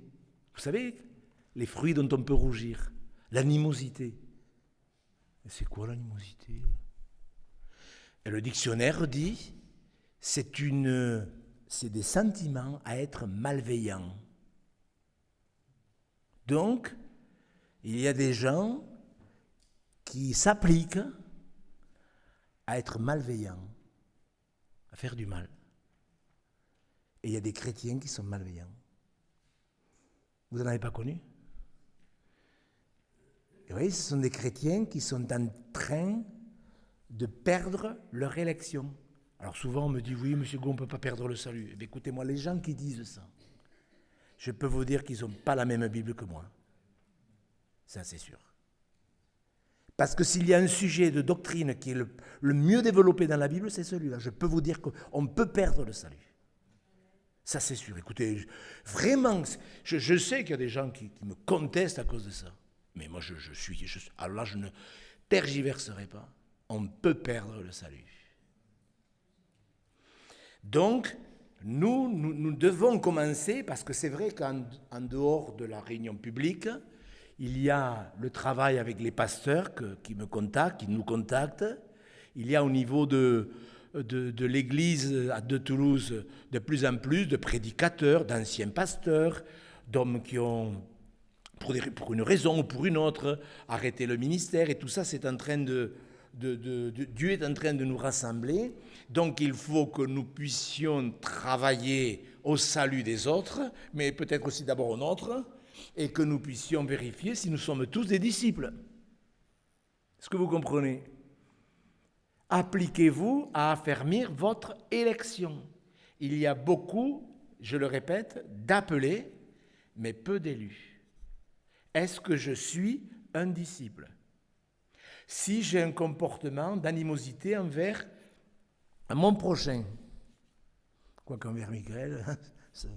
Vous savez, les fruits dont on peut rougir. L'animosité. C'est quoi l'animosité? Et le dictionnaire dit, c'est des sentiments à être malveillants. Donc, il y a des gens qui s'appliquent à être malveillants, à faire du mal. Et il y a des chrétiens qui sont malveillants. Vous n'en avez pas connu? Et vous voyez, ce sont des chrétiens qui sont en train de perdre leur élection. Alors souvent on me dit, oui, monsieur Gou, on ne peut pas perdre le salut. Eh bien, écoutez-moi, les gens qui disent ça, je peux vous dire qu'ils n'ont pas la même Bible que moi. Ça, c'est sûr. Parce que s'il y a un sujet de doctrine qui est le mieux développé dans la Bible, c'est celui-là. Je peux vous dire qu'on peut perdre le salut. Ça, c'est sûr. Écoutez, vraiment, je sais qu'il y a des gens qui me contestent à cause de ça. Mais moi, alors là, je ne tergiverserai pas. On peut perdre le salut. Donc, nous devons commencer, parce que c'est vrai qu'en dehors de la réunion publique, il y a le travail avec les pasteurs qui me contactent, qui nous contactent. Il y a au niveau de l'église de Toulouse de plus en plus de prédicateurs, d'anciens pasteurs, d'hommes qui ont, pour une raison ou pour une autre, arrêté le ministère. Et tout ça, c'est en train Dieu est en train de nous rassembler. Donc il faut que nous puissions travailler au salut des autres, mais peut-être aussi d'abord au nôtre, et que nous puissions vérifier si nous sommes tous des disciples. Est-ce que vous comprenez? Appliquez-vous à affermir votre élection. Il y a beaucoup, je le répète, d'appelés, mais peu d'élus. Est-ce que je suis un disciple? Si j'ai un comportement d'animosité envers mon prochain, quoi qu'envers Michael, ça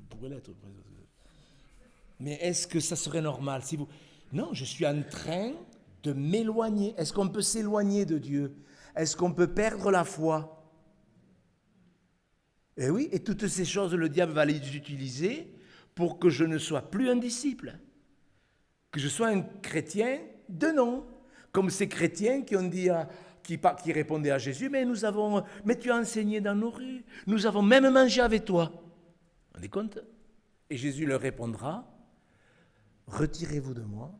pourrait l'être. Mais est-ce que ça serait normal si vous... Non, je suis en train de m'éloigner. Est-ce qu'on peut s'éloigner de Dieu? Est-ce qu'on peut perdre la foi? Eh oui, et toutes ces choses, le diable va les utiliser pour que je ne sois plus un disciple, que je sois un chrétien de nom. Comme ces chrétiens qui ont dit, qui répondaient à Jésus, mais tu as enseigné dans nos rues, nous avons même mangé avec toi. Vous vous rendez compte? Et Jésus leur répondra, retirez-vous de moi,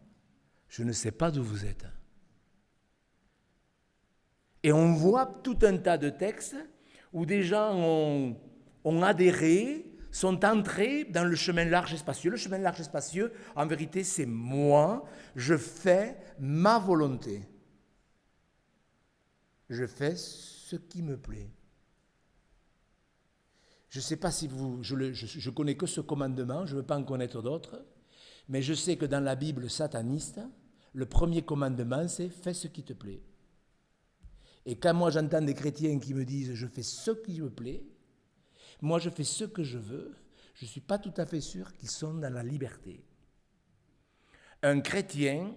je ne sais pas d'où vous êtes. Et on voit tout un tas de textes où des gens ont adhéré, sont entrés dans le chemin large et spacieux. Le chemin large et spacieux, en vérité, c'est moi, je fais ma volonté. Je fais ce qui me plaît. Je ne sais pas si je connais que ce commandement, je ne veux pas en connaître d'autres, mais je sais que dans la Bible sataniste, le premier commandement, c'est « fais ce qui te plaît ». Et quand moi j'entends des chrétiens qui me disent « je fais ce qui me plaît », moi je fais ce que je veux, je ne suis pas tout à fait sûr qu'ils sont dans la liberté. Un chrétien,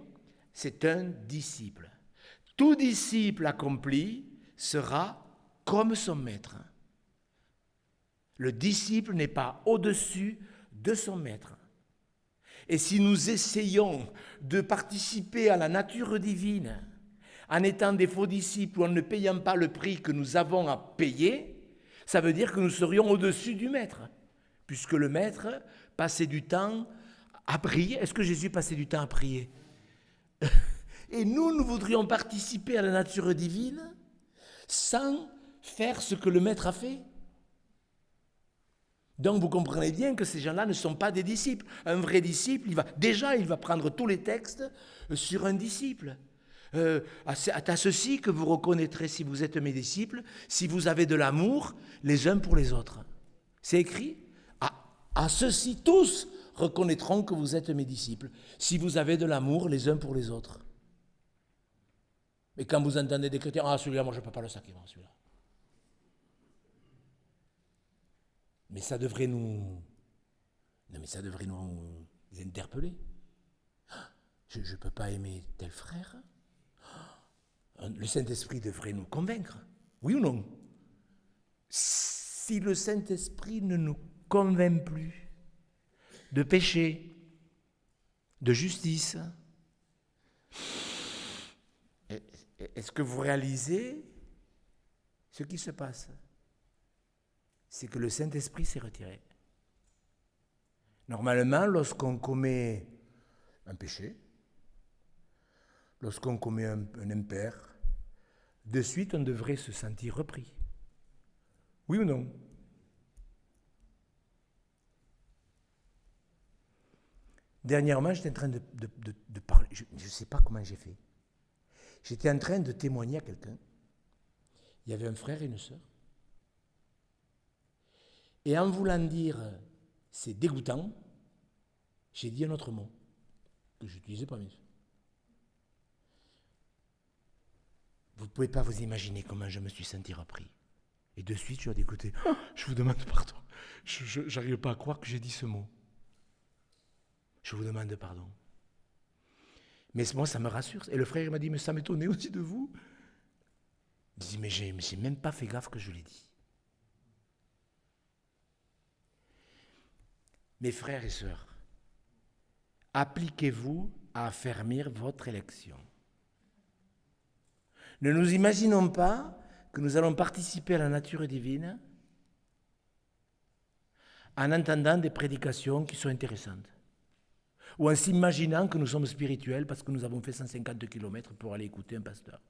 c'est un disciple. Tout disciple accompli sera comme son maître. Le disciple n'est pas au-dessus de son maître. Et si nous essayons de participer à la nature divine en étant des faux disciples ou en ne payant pas le prix que nous avons à payer, ça veut dire que nous serions au-dessus du maître, puisque le maître passait du temps à prier. Est-ce que Jésus passait du temps à prier? Et nous voudrions participer à la nature divine sans faire ce que le maître a fait. Donc vous comprenez bien que ces gens-là ne sont pas des disciples. Un vrai disciple, il va prendre tous les textes sur un disciple. À ceci que vous reconnaîtrez si vous êtes mes disciples, si vous avez de l'amour les uns pour les autres. C'est écrit. À ceci tous reconnaîtront que vous êtes mes disciples, si vous avez de l'amour les uns pour les autres. Mais quand vous entendez des chrétiens, celui-là, moi je ne peux pas le sacrement, celui-là. Mais ça devrait nous interpeller. Je ne peux pas aimer tel frère. Le Saint-Esprit devrait nous convaincre. Oui ou non? Si le Saint-Esprit ne nous convainc plus de péché, de justice, est-ce que vous réalisez ce qui se passe? C'est que le Saint-Esprit s'est retiré. Normalement, lorsqu'on commet un péché, lorsqu'on commet un impair, de suite, on devrait se sentir repris. Oui ou non? Dernièrement, j'étais en train de parler, je ne sais pas comment j'ai fait. J'étais en train de témoigner à quelqu'un. Il y avait un frère et une sœur. Et en voulant dire « c'est dégoûtant », j'ai dit un autre mot que je n'utilisais pas mieux. Vous ne pouvez pas vous imaginer comment je me suis senti repris. Et de suite, je lui ai dit « écoutez, je vous demande pardon. Je n'arrive pas à croire que j'ai dit ce mot. Je vous demande pardon. » Mais moi, ça me rassure. Et le frère m'a dit « mais ça m'étonnait aussi de vous. » Je dis « mais j'ai même pas fait gaffe que je l'ai dit. » Mes frères et sœurs, appliquez-vous à affermir votre élection. Ne nous imaginons pas que nous allons participer à la nature divine en entendant des prédications qui sont intéressantes, ou en s'imaginant que nous sommes spirituels parce que nous avons fait 150 km pour aller écouter un pasteur.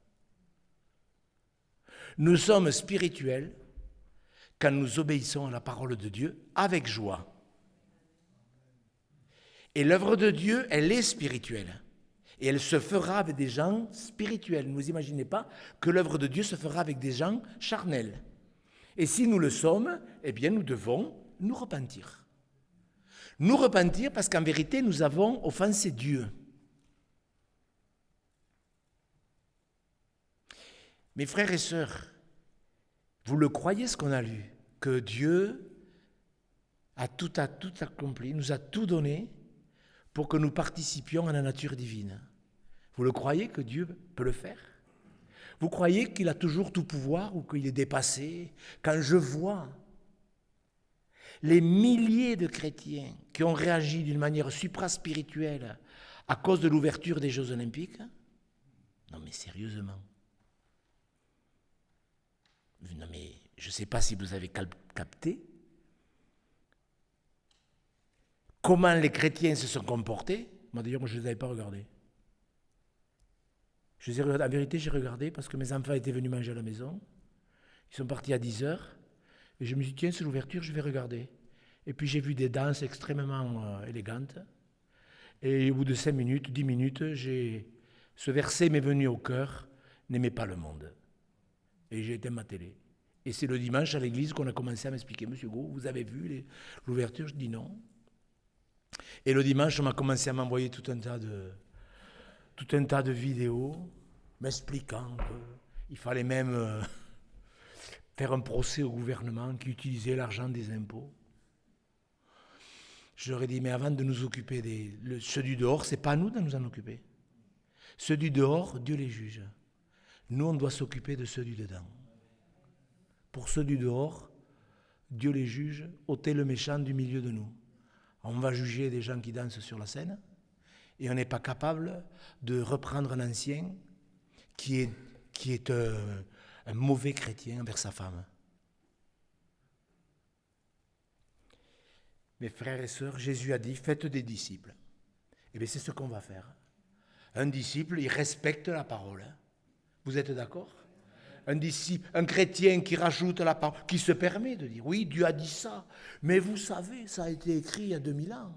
Nous sommes spirituels quand nous obéissons à la parole de Dieu avec joie. Et l'œuvre de Dieu, elle est spirituelle. Et elle se fera avec des gens spirituels. Ne vous imaginez pas que l'œuvre de Dieu se fera avec des gens charnels. Et si nous le sommes, eh bien nous devons nous repentir. Nous repentir parce qu'en vérité, nous avons offensé Dieu. Mes frères et sœurs, vous le croyez ce qu'on a lu? Que Dieu a tout accompli, nous a tout donné pour que nous participions à la nature divine. Vous le croyez que Dieu peut le faire? Vous croyez qu'il a toujours tout pouvoir ou qu'il est dépassé? Quand je vois les milliers de chrétiens qui ont réagi d'une manière supra-spirituelle à cause de l'ouverture des Jeux Olympiques, non mais sérieusement, non mais je ne sais pas si vous avez capté comment les chrétiens se sont comportés. Moi d'ailleurs, je ne les avais pas regardés. En vérité, j'ai regardé parce que mes enfants étaient venus manger à la maison. Ils sont partis à 10h. Et je me suis dit, tiens, c'est l'ouverture, je vais regarder. Et puis j'ai vu des danses extrêmement élégantes. Et au bout de 5 minutes, 10 minutes, ce verset m'est venu au cœur, n'aimez pas le monde. Et j'ai éteint ma télé. Et c'est le dimanche à l'église qu'on a commencé à m'expliquer, Monsieur Gros, vous avez vu l'ouverture? Je dis non. Et le dimanche, on m'a commencé à m'envoyer tout un tas de vidéos m'expliquant qu'il fallait même faire un procès au gouvernement qui utilisait l'argent des impôts. Je leur ai dit, mais avant de nous occuper ceux du dehors, c'est pas à nous de nous en occuper. Ceux du dehors, Dieu les juge. Nous, on doit s'occuper de ceux du dedans. Pour ceux du dehors, Dieu les juge, ôtez le méchant du milieu de nous. On va juger des gens qui dansent sur la scène et on n'est pas capable de reprendre un ancien qui est un mauvais chrétien envers sa femme. Mes frères et sœurs, Jésus a dit, faites des disciples. Et bien c'est ce qu'on va faire. Un disciple, il respecte la parole. Vous êtes d'accord ? Un disciple, un chrétien qui rajoute la parole, qui se permet de dire, oui, Dieu a dit ça, mais vous savez, ça a été écrit il y a 2000 ans.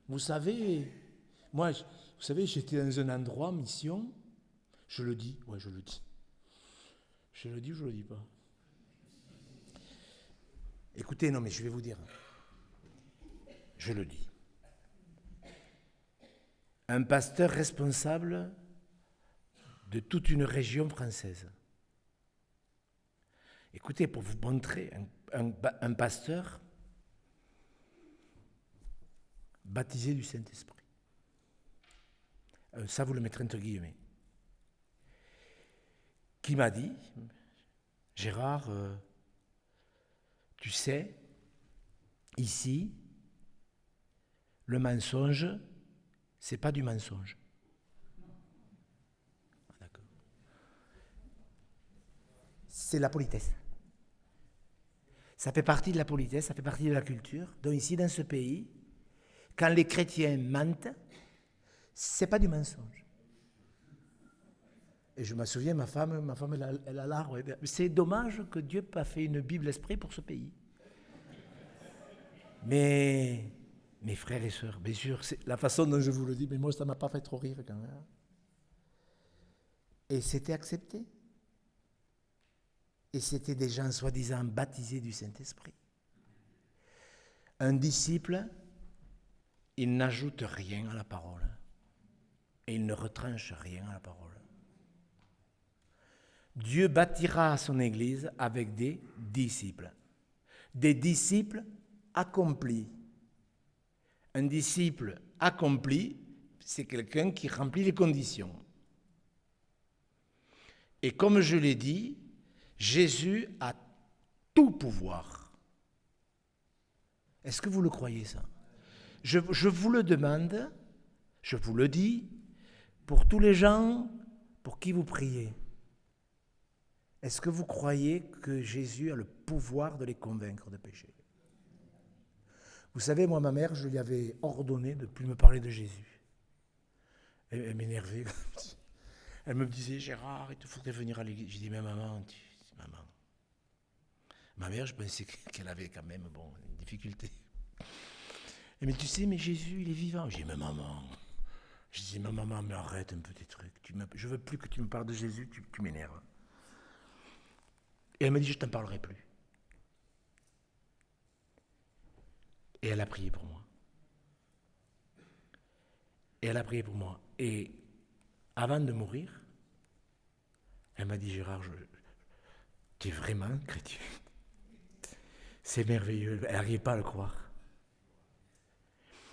Vous savez, moi, vous savez, j'étais dans un endroit, mission, je le dis, ouais, je le dis. Je le dis ou je le dis pas ? Écoutez, non, mais je vais vous dire. Je le dis. Un pasteur responsable de toute une région française. Écoutez, pour vous montrer, un pasteur baptisé du Saint-Esprit. Ça, vous le mettrez entre guillemets. Qui m'a dit, Gérard, tu sais, ici, le mensonge, c'est pas du mensonge. Ah, d'accord. C'est la politesse. Ça fait partie de la politesse, ça fait partie de la culture. Donc ici, dans ce pays, quand les chrétiens mentent, c'est pas du mensonge. Et je me souviens, ma femme elle a l'art. Ouais. C'est dommage que Dieu n'ait pas fait une Bible esprit pour ce pays. Mais, mes frères et sœurs, bien sûr, c'est la façon dont je vous le dis, mais moi, ça ne m'a pas fait trop rire quand même. Et c'était accepté. Et c'était des gens soi-disant baptisés du Saint-Esprit. Un disciple, il n'ajoute rien à la parole. Et il ne retranche rien à la parole. Dieu bâtira son Église avec des disciples. Des disciples accomplis. Un disciple accompli, c'est quelqu'un qui remplit les conditions. Et comme je l'ai dit, Jésus a tout pouvoir. Est-ce que vous le croyez ça ? Je vous le demande, je vous le dis, pour tous les gens pour qui vous priez. Est-ce que vous croyez que Jésus a le pouvoir de les convaincre de péché ? Vous savez, moi, ma mère, je lui avais ordonné de ne plus me parler de Jésus. Elle m'énervait. Elle me disait, Gérard, il te faudrait venir à l'église. J'ai dit, mais maman, maman. Ma mère, je pensais qu'elle avait quand même une difficulté. Elle me dit, tu sais, mais Jésus, il est vivant. J'ai dit, mais maman. Je dis, mais maman, mais arrête un peu tes trucs. Je ne veux plus que tu me parles de Jésus, tu m'énerves. Et elle me dit, je ne t'en parlerai plus. Et elle a prié pour moi. Et avant de mourir, elle m'a dit, Gérard, tu es vraiment chrétien. C'est merveilleux. Elle n'arrive pas à le croire.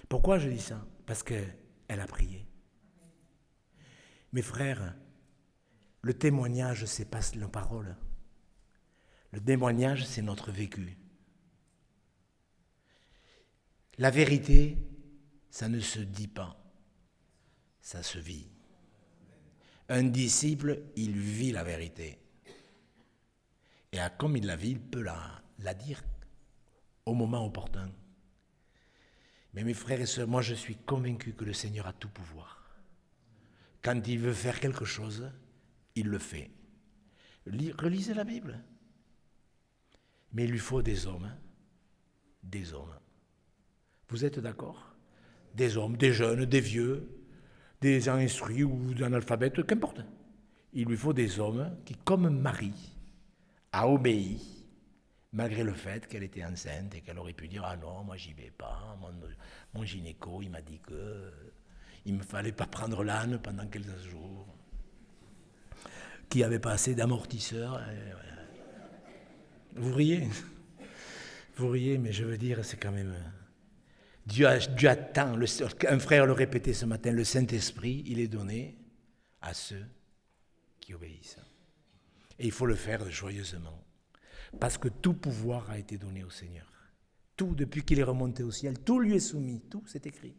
Pourquoi je dis ça ? Parce qu'elle a prié. Mes frères, le témoignage, c'est pas nos paroles. Le témoignage, c'est notre vécu. La vérité, ça ne se dit pas, ça se vit. Un disciple, il vit la vérité. Et comme il la vit, il peut la dire au moment opportun. Mais mes frères et sœurs, moi je suis convaincu que le Seigneur a tout pouvoir. Quand il veut faire quelque chose, il le fait. Relisez la Bible. Mais il lui faut des hommes. Des hommes. Vous êtes d'accord ? Des hommes, des jeunes, des vieux, des gens instruits ou des analphabètes, qu'importe. Il lui faut des hommes qui, comme Marie, a obéi, malgré le fait qu'elle était enceinte et qu'elle aurait pu dire « Ah non, moi j'y vais pas, mon gynéco, il m'a dit que il ne me fallait pas prendre l'âne pendant quelques jours, qu'il n'y avait pas assez d'amortisseurs. » Vous riez, mais je veux dire, c'est quand même... Dieu attend, un frère le répétait ce matin, le Saint-Esprit, il est donné à ceux qui obéissent. Et il faut le faire joyeusement. Parce que tout pouvoir a été donné au Seigneur. Tout, depuis qu'il est remonté au ciel, tout lui est soumis, tout, c'est écrit.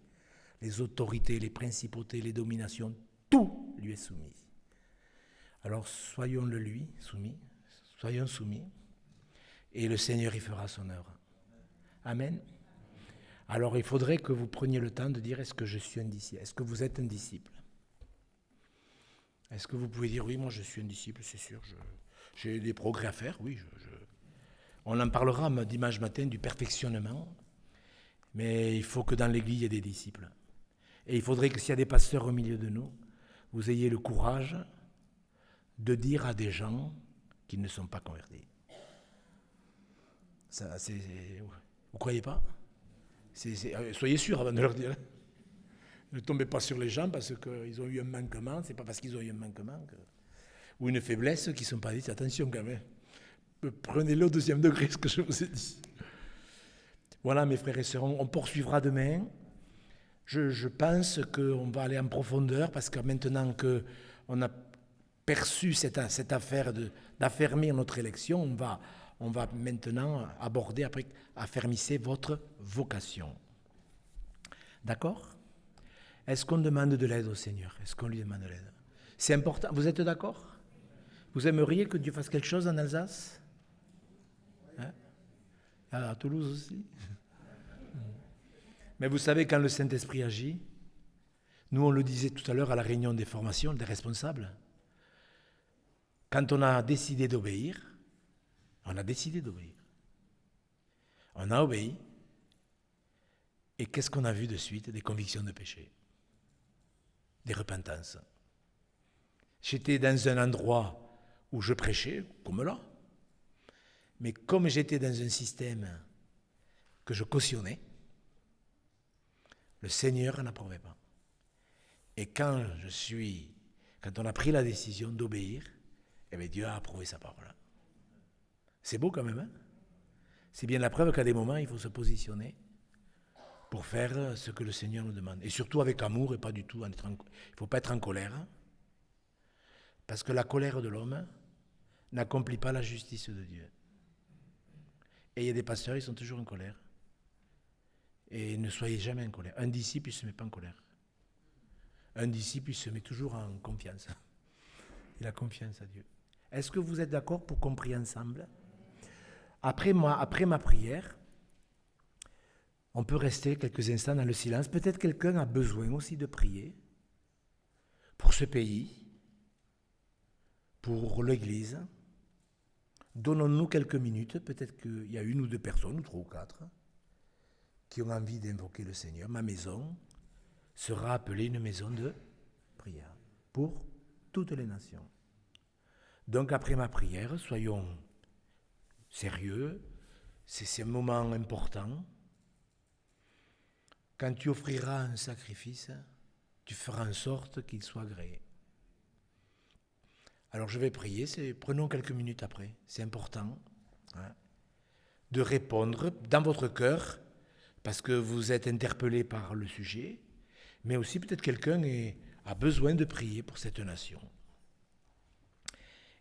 Les autorités, les principautés, les dominations, tout lui est soumis. Alors soyons-le lui, soumis, soyons soumis, et le Seigneur y fera son œuvre. Amen. Alors il faudrait que vous preniez le temps de dire, est-ce que je suis un disciple? Est-ce que vous êtes un disciple? Est-ce que vous pouvez dire, oui, moi je suis un disciple, c'est sûr, j'ai des progrès à faire, oui. On en parlera dimanche matin du perfectionnement, mais il faut que dans l'Église, il y ait des disciples. Et il faudrait que s'il y a des pasteurs au milieu de nous, vous ayez le courage de dire à des gens qui ne sont pas convertis. Ça, vous croyez pas? Soyez sûrs avant de leur dire. Ne tombez pas sur les gens parce qu'ils ont eu un manquement. C'est pas parce qu'ils ont eu un manquement ou une faiblesse qu'ils ne sont pas dit. Attention quand même. Prenez-le au deuxième degré, ce que je vous ai dit. Voilà, mes frères et sœurs, on poursuivra demain. Je pense qu'on va aller en profondeur parce que maintenant qu'on a perçu cette affaire d'affermir notre élection, on va maintenant aborder, après, affermissez votre vocation. D'accord? Est-ce qu'on demande de l'aide au Seigneur? Est-ce qu'on lui demande de l'aide? C'est important. Vous êtes d'accord? Vous aimeriez que Dieu fasse quelque chose en Alsace? Hein? À Toulouse aussi? Mais vous savez, quand le Saint-Esprit agit, nous on le disait tout à l'heure à la réunion des formations, des responsables, quand on a décidé d'obéir, on a décidé d'obéir. On a obéi. Et qu'est-ce qu'on a vu de suite? Des convictions de péché. Des repentances. J'étais dans un endroit où je prêchais, comme là. Mais comme j'étais dans un système que je cautionnais, le Seigneur n'approuvait pas. Et quand on a pris la décision d'obéir, eh bien Dieu a approuvé sa parole. C'est beau quand même, hein? C'est bien la preuve qu'à des moments, il faut se positionner pour faire ce que le Seigneur nous demande. Et surtout avec amour et pas du tout, il ne faut pas être en colère. Parce que la colère de l'homme n'accomplit pas la justice de Dieu. Et il y a des pasteurs, ils sont toujours en colère. Et ne soyez jamais en colère. Un disciple, il ne se met pas en colère. Un disciple, il se met toujours en confiance. Il a confiance à Dieu. Est-ce que vous êtes d'accord pour qu'on prie ensemble? Après ma prière, on peut rester quelques instants dans le silence. Peut-être quelqu'un a besoin aussi de prier pour ce pays, pour l'Église. Donnons-nous quelques minutes. Peut-être qu'il y a une ou deux personnes, ou trois ou quatre, qui ont envie d'invoquer le Seigneur. Ma maison sera appelée une maison de prière pour toutes les nations. Donc après ma prière, soyons sérieux, c'est un moment important. Quand tu offriras un sacrifice, tu feras en sorte qu'il soit agréé. Alors je vais prier, prenons quelques minutes après, c'est important de répondre dans votre cœur, parce que vous êtes interpellé par le sujet, mais aussi peut-être quelqu'un a besoin de prier pour cette nation.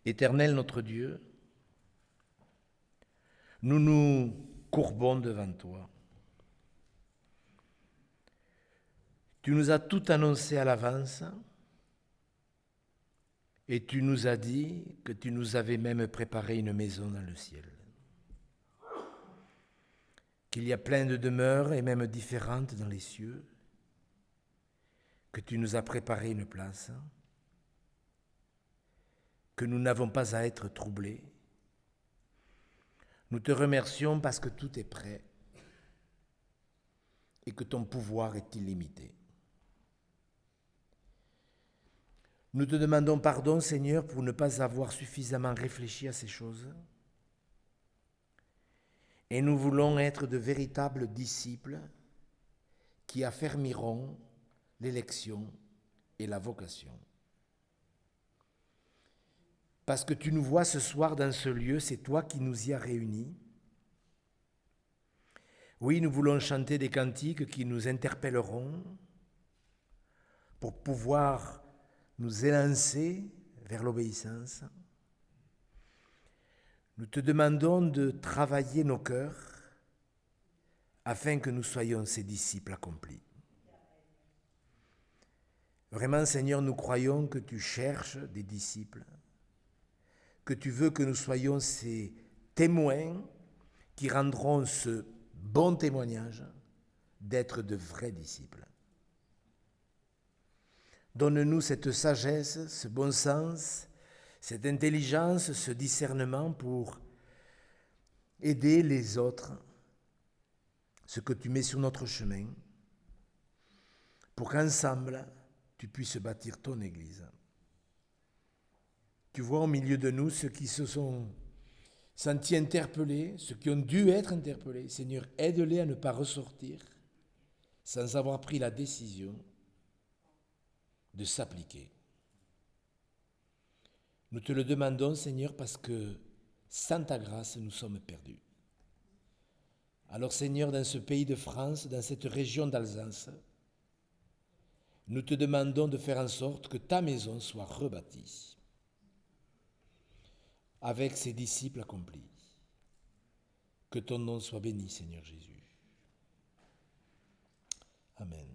Éternel notre Dieu, nous nous courbons devant toi. Tu nous as tout annoncé à l'avance et tu nous as dit que tu nous avais même préparé une maison dans le ciel. Qu'il y a plein de demeures et même différentes dans les cieux, que tu nous as préparé une place, que nous n'avons pas à être troublés. Nous te remercions parce que tout est prêt et que ton pouvoir est illimité. Nous te demandons pardon, Seigneur, pour ne pas avoir suffisamment réfléchi à ces choses. Et nous voulons être de véritables disciples qui affermiront l'élection et la vocation. Parce que tu nous vois ce soir dans ce lieu, c'est toi qui nous y as réunis. Oui, nous voulons chanter des cantiques qui nous interpelleront pour pouvoir nous élancer vers l'obéissance. Nous te demandons de travailler nos cœurs afin que nous soyons ces disciples accomplis. Vraiment, Seigneur, nous croyons que tu cherches des disciples, que tu veux que nous soyons ces témoins qui rendront ce bon témoignage d'être de vrais disciples. Donne-nous cette sagesse, ce bon sens, cette intelligence, ce discernement pour aider les autres, ce que tu mets sur notre chemin, pour qu'ensemble, tu puisses bâtir ton Église. Tu vois au milieu de nous ceux qui se sont sentis interpellés, ceux qui ont dû être interpellés. Seigneur, aide-les à ne pas ressortir sans avoir pris la décision de s'appliquer. Nous te le demandons, Seigneur, parce que sans ta grâce, nous sommes perdus. Alors, Seigneur, dans ce pays de France, dans cette région d'Alsace, nous te demandons de faire en sorte que ta maison soit rebâtie avec ses disciples accomplis. Que ton nom soit béni, Seigneur Jésus. Amen.